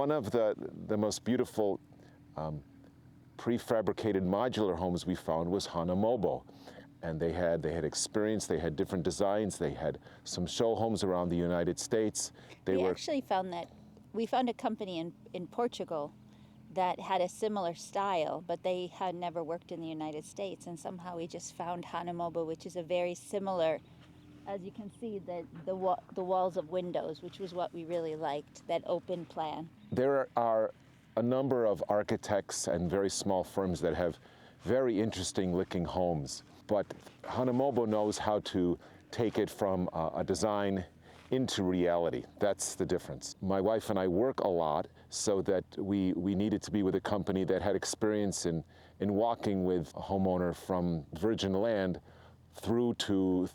One of the most beautiful prefabricated modular homes we found was Honomobo. And they had experience, they had different designs, they had some show homes around the United States. Actually found that, we found a company in Portugal that had a similar style, but they had never worked in the United States, and somehow we just found Honomobo, which is a very similar, as you can see, the walls of windows, which was what we really liked, that open plan. There are a number of architects and very small firms that have very interesting looking homes, but Honomobo knows how to take it from a design into reality. That's the difference. My wife and I work a lot, so that we needed to be with a company that had experience in walking with a homeowner from virgin land through to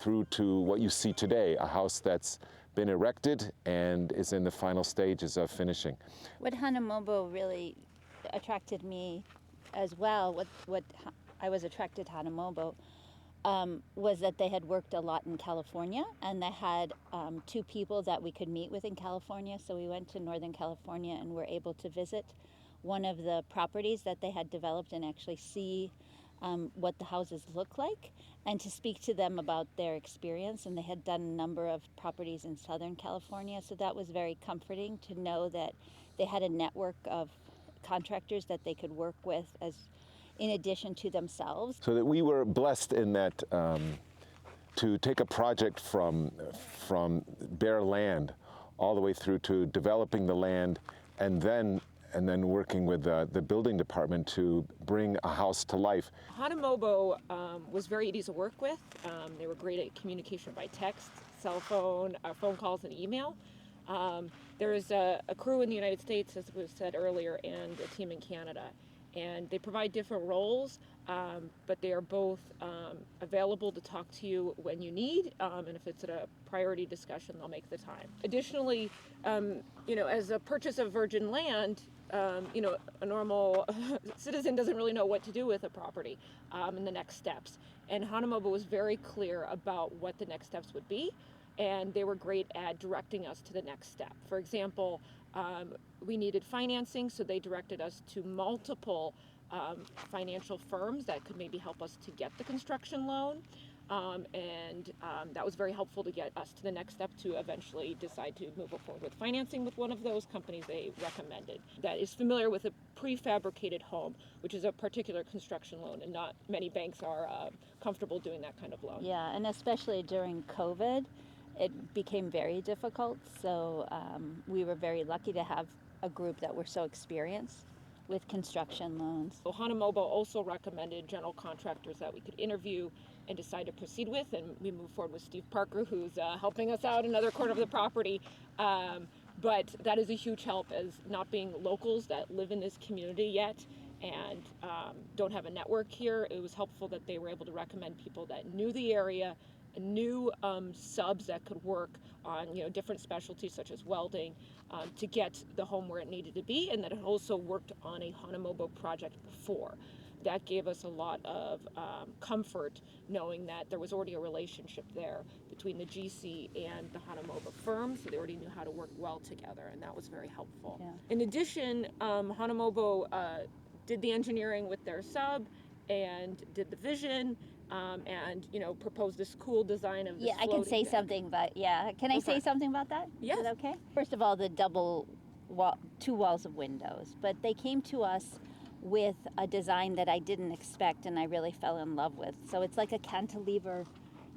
what you see today, a house that's been erected and is in the final stages of finishing. What Honomobo really attracted me as well, what I was attracted to Honomobo, was that they had worked a lot in California, and they had 2 people that we could meet with in California. So we went to Northern California and were able to visit one of the properties that they had developed and actually see what the houses look like, and to speak to them about their experience. And they had done a number of properties in Southern California, so that was very comforting to know that they had a network of contractors that they could work with as in addition to themselves. So that we were blessed in that to take a project from bare land all the way through to developing the land, and then working with the building department to bring a house to life. Honomobo was very easy to work with. They were great at communication by text, cell phone, phone calls, and email. There is a crew in the United States, as was said earlier, and a team in Canada. And they provide different roles, but they are both available to talk to you when you need, and if it's at a priority discussion, they'll make the time. Additionally, as a purchase of virgin land, a normal citizen doesn't really know what to do with a property and the next steps. And Honomobo was very clear about what the next steps would be, and they were great at directing us to the next step. For example, we needed financing, so they directed us to multiple financial firms that could maybe help us to get the construction loan. And that was very helpful to get us to the next step to eventually decide to move forward with financing with one of those companies they recommended that is familiar with a prefabricated home, which is a particular construction loan, and not many banks are comfortable doing that kind of loan. Yeah, and especially during COVID, it became very difficult. So we were very lucky to have a group that were so experienced with construction loans. So Honomobo also recommended general contractors that we could interview and decide to proceed with, and we moved forward with Steve Parker, who's helping us out in another corner of the property. But that is a huge help, as not being locals that live in this community yet and don't have a network here. It was helpful that they were able to recommend people that knew the area, new subs that could work on different specialties such as welding to get the home where it needed to be, and that it also worked on a Honomobo project before. That gave us a lot of comfort knowing that there was already a relationship there between the GC and the Honomobo firm, so they already knew how to work well together, and that was very helpful. Yeah. In addition, Honomobo did the engineering with their sub and did the vision, and proposed this cool design of this. Yeah, I can say something, but can I say something about that? Yes. Is that okay? First of all, the two walls of windows, but they came to us with a design that I didn't expect and I really fell in love with. So it's like a cantilever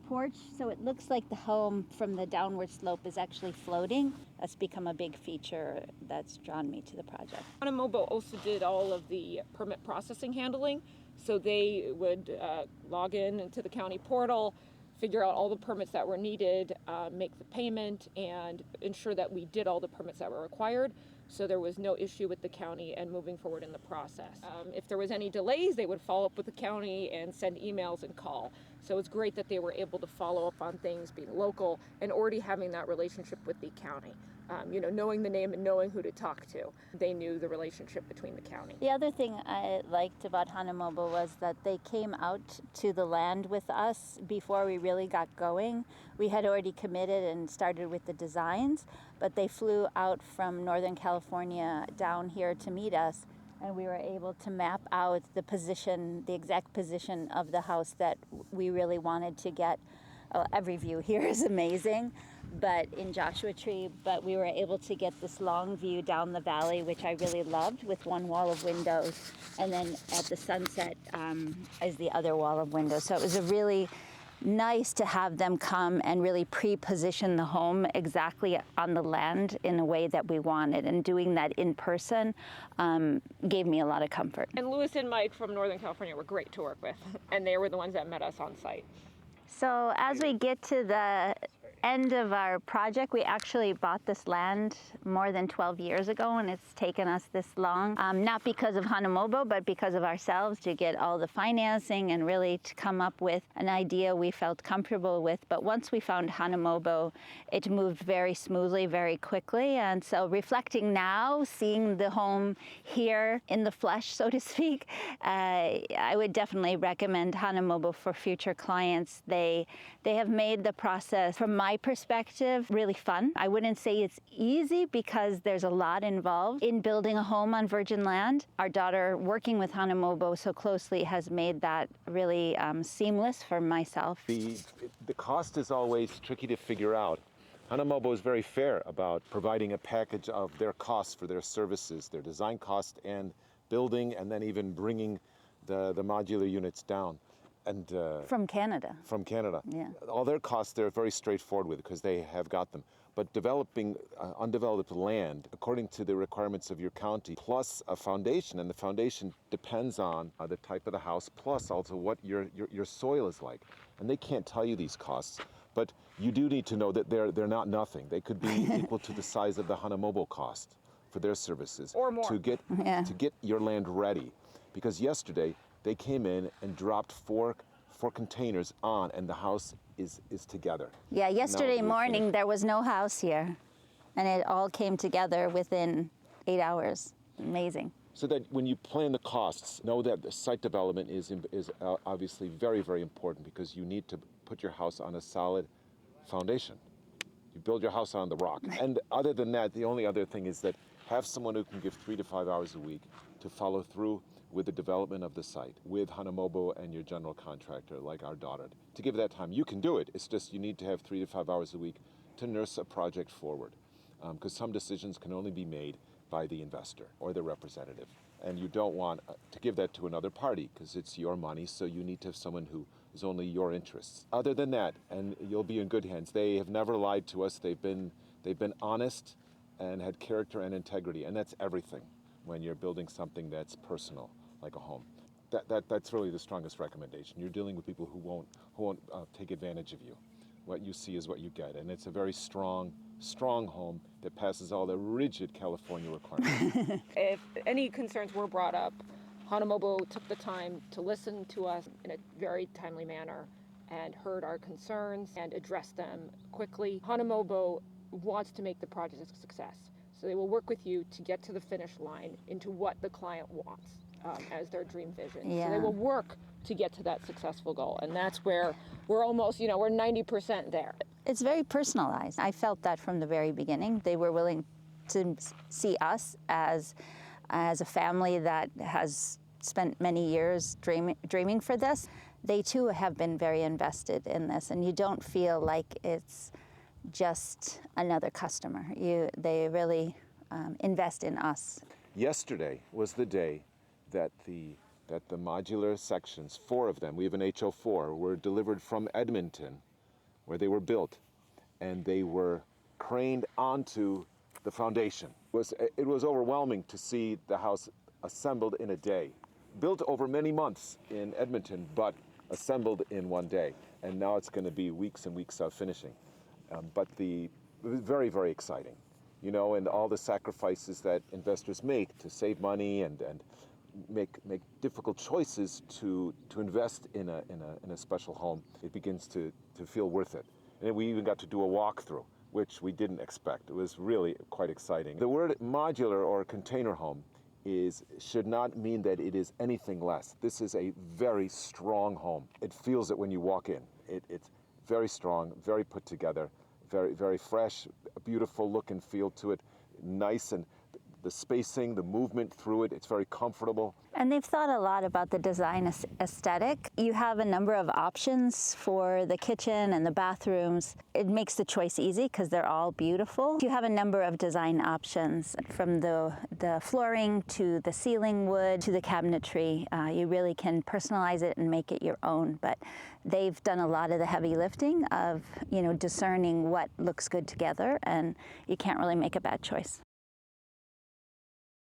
porch, so it looks like the home from the downward slope is actually floating. That's become a big feature that's drawn me to the project. Honomobo also did all of the permit processing handling, so they would log into the county portal, figure out all the permits that were needed, make the payment, and ensure that we did all the permits that were required. So there was no issue with the county and moving forward in the process. If there was any delays, they would follow up with the county and send emails and call. So it's great that they were able to follow up on things, being local and already having that relationship with the county. knowing the name and knowing who to talk to. They knew the relationship between the county. The other thing I liked about Honomobo was that they came out to the land with us before we really got going. We had already committed and started with the designs, but they flew out from Northern California down here to meet us, and we were able to map out the position, the exact position of the house that we really wanted to get. Every view here is amazing, but in Joshua Tree, but we were able to get this long view down the valley, which I really loved, with one wall of windows, and then at the sunset is the other wall of windows. So it was a really nice to have them come and really pre-position the home exactly on the land in a way that we wanted, and doing that in person gave me a lot of comfort. And Louis and Mike from Northern California were great to work with, and they were the ones that met us on site. So as we get to the end of our project, we actually bought this land more than 12 years ago, and it's taken us this long, not because of Honomobo, but because of ourselves, to get all the financing and really to come up with an idea we felt comfortable with. But once we found Honomobo, it moved very smoothly, very quickly. And so reflecting now, seeing the home here in the flesh, so to speak, I would definitely recommend Honomobo for future clients. They have made the process, from my perspective, really fun. I wouldn't say it's easy because there's a lot involved in building a home on virgin land. Our daughter, working with Honomobo so closely, has made that really seamless for myself. The cost is always tricky to figure out. Honomobo is very fair about providing a package of their costs for their services, their design cost and building, and then even bringing the modular units down. And from Canada. From Canada. Yeah. All their costs they're very straightforward with because they have got them. But developing undeveloped land according to the requirements of your county, plus a foundation, and the foundation depends on the type of the house, plus also what your soil is like. And they can't tell you these costs, but you do need to know that they're not nothing. They could be equal to the size of the Honomobo cost for their services. Or more. To get your land ready. Because yesterday, they came in and dropped four containers on, and the house is together. Yeah, yesterday Now, morning there was no house here, and it all came together within 8 hours. Amazing. So that when you plan the costs, know that the site development is obviously very, very important, because you need to put your house on a solid foundation. You build your house on the rock. And other than that, the only other thing is that have someone who can give 3 to 5 hours a week to follow through with the development of the site, with Honomobo and your general contractor, like our daughter. To give that time, you can do it. It's just you need to have 3 to 5 hours a week to nurse a project forward, because some decisions can only be made by the investor or the representative. And you don't want to give that to another party, because it's your money, so you need to have someone who is only your interests. Other than that, and you'll be in good hands. They have never lied to us. They've been honest and had character and integrity, and that's everything when you're building something that's personal, like a home. That's really the strongest recommendation. You're dealing with people who won't take advantage of you. What you see is what you get, and it's a very strong home that passes all the rigid California requirements. If any concerns were brought up, Honomobo took the time to listen to us in a very timely manner and heard our concerns and addressed them quickly. Honomobo wants to make the project a success, so they will work with you to get to the finish line into what the client wants as their dream vision. Yeah. So they will work to get to that successful goal, and that's where we're almost, we're 90% there. It's very personalized. I felt that from the very beginning. They were willing to see us as a family that has spent many years dreaming for this. They too have been very invested in this, and you don't feel like it's just another customer. They really invest in us. Yesterday was the day that the modular sections, 4 of them, we have an HO4, were delivered from Edmonton, where they were built, and they were craned onto the foundation. It was overwhelming to see the house assembled in a day. Built over many months in Edmonton, but assembled in one day. And now it's going to be weeks and weeks of finishing. But it was very, very exciting, and all the sacrifices that investors make to save money and make difficult choices to invest in a special home. It begins to feel worth it. And we even got to do a walkthrough which we didn't expect. It was really quite exciting. The word modular or container home should not mean that it is anything less. This is a very strong home. It feels it when you walk in. It's very strong, very put together, very, very fresh, a beautiful look and feel to it, nice, and the spacing, the movement through it, it's very comfortable. And they've thought a lot about the design aesthetic. You have a number of options for the kitchen and the bathrooms. It makes the choice easy because they're all beautiful. You have a number of design options from the flooring to the ceiling wood to the cabinetry. You really can personalize it and make it your own, but they've done a lot of the heavy lifting of, discerning what looks good together, and you can't really make a bad choice.